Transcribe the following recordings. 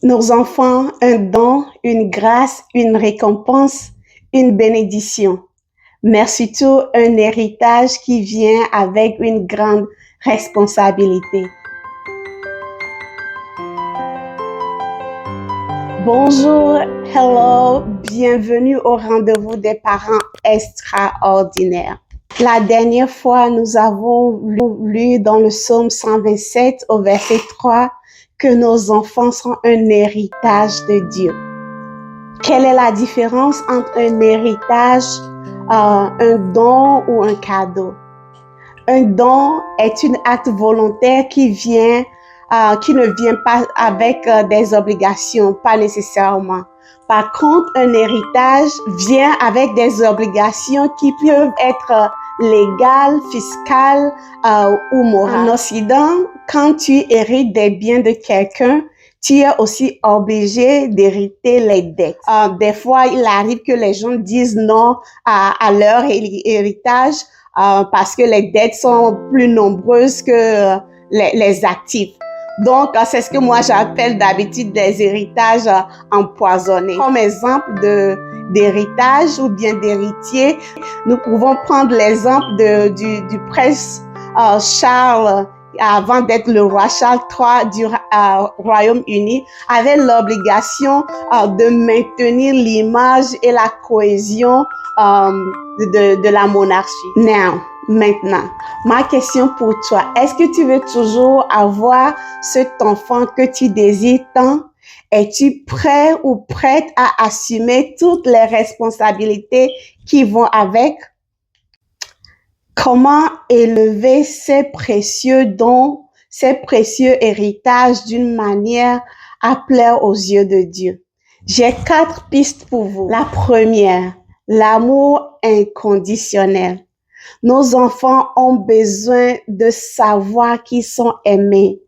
Nos enfants, un don, une grâce, une récompense, une bénédiction, mais surtout un héritage qui vient avec une grande responsabilité. Bonjour, hello, bienvenue au rendez-vous des parents extraordinaires. La dernière fois, nous avons lu dans le psaume 127 au verset 3 que nos enfants sont un héritage de Dieu. Quelle est la différence entre un héritage, un don ou un cadeau? Un don est un acte volontaire qui ne vient pas avec des obligations, pas nécessairement. Par contre, un héritage vient avec des obligations qui peuvent être légales, fiscales ou morales. En Occident, quand tu hérites des biens de quelqu'un, tu es aussi obligé d'hériter les dettes. Des fois, il arrive que les gens disent non à leur héritage parce que les dettes sont plus nombreuses que les actifs. Donc, c'est ce que moi j'appelle d'habitude des héritages empoisonnés. Comme exemple d'héritage ou bien d'héritier, nous pouvons prendre l'exemple du prince Charles, avant d'être le roi Charles III du Royaume-Uni, avait l'obligation de maintenir l'image et la cohésion de la monarchie. Maintenant, ma question pour toi, est-ce que tu veux toujours avoir cet enfant que tu désires tant? Es-tu prêt ou prête à assumer toutes les responsabilités qui vont avec? Comment élever ces précieux dons, ces précieux héritages d'une manière à plaire aux yeux de Dieu? J'ai 4 pistes pour vous. La première, l'amour inconditionnel. Nos enfants ont besoin de savoir qu'ils sont aimés.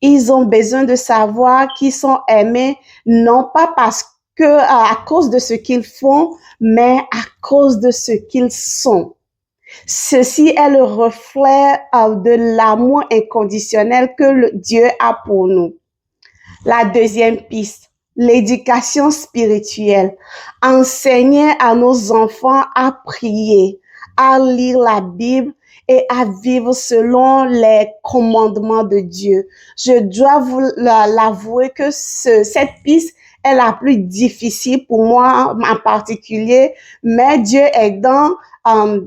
Ils ont besoin de savoir qu'ils sont aimés, non pas parce que à cause de ce qu'ils font, mais à cause de ce qu'ils sont. Ceci est le reflet de l'amour inconditionnel que Dieu a pour nous. La deuxième piste, l'éducation spirituelle. Enseigner à nos enfants à prier, à lire la Bible et à vivre selon les commandements de Dieu. Je dois vous l'avouer que cette piste est la plus difficile pour moi en particulier, mais Dieu aidant,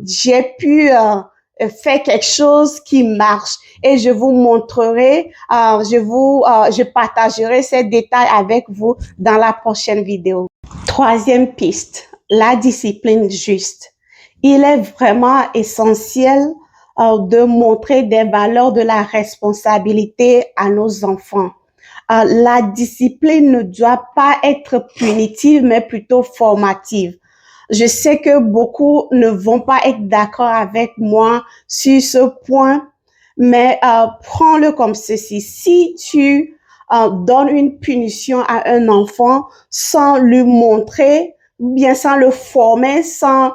j'ai pu faire quelque chose qui marche et je vous montrerai, je partagerai ces détails avec vous dans la prochaine vidéo. Troisième piste, la discipline juste. Il est vraiment essentiel de montrer des valeurs de la responsabilité à nos enfants. La discipline ne doit pas être punitive, mais plutôt formative. Je sais que beaucoup ne vont pas être d'accord avec moi sur ce point, mais prends-le comme ceci. Si tu donnes une punition à un enfant sans lui montrer, ou bien sans le former, sans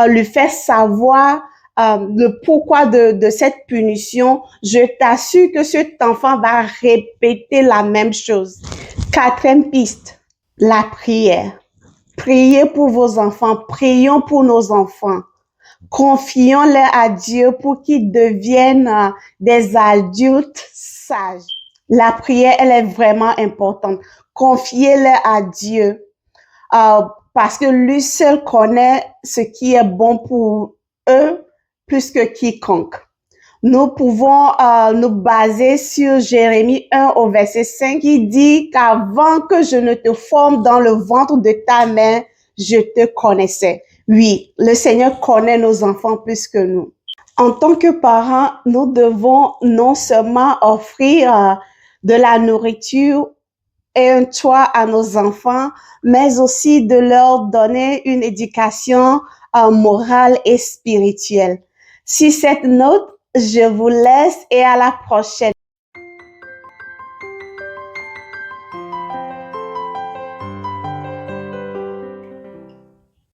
lui faire savoir le pourquoi de cette punition, je t'assure que cet enfant va répéter la même chose. Quatrième piste, la prière. Priez pour vos enfants, prions pour nos enfants. Confions-les à Dieu pour qu'ils deviennent des adultes sages. La prière, elle est vraiment importante. Confiez-les à Dieu parce que lui seul connaît ce qui est bon pour eux plus que quiconque. Nous pouvons nous baser sur Jérémie 1 au verset 5 qui dit qu'avant que je ne te forme dans le ventre de ta mère, je te connaissais. Oui, le Seigneur connaît nos enfants plus que nous. En tant que parents, nous devons non seulement offrir de la nourriture et un toit à nos enfants, mais aussi de leur donner une éducation morale et spirituelle. Sur cette note, je vous laisse et à la prochaine.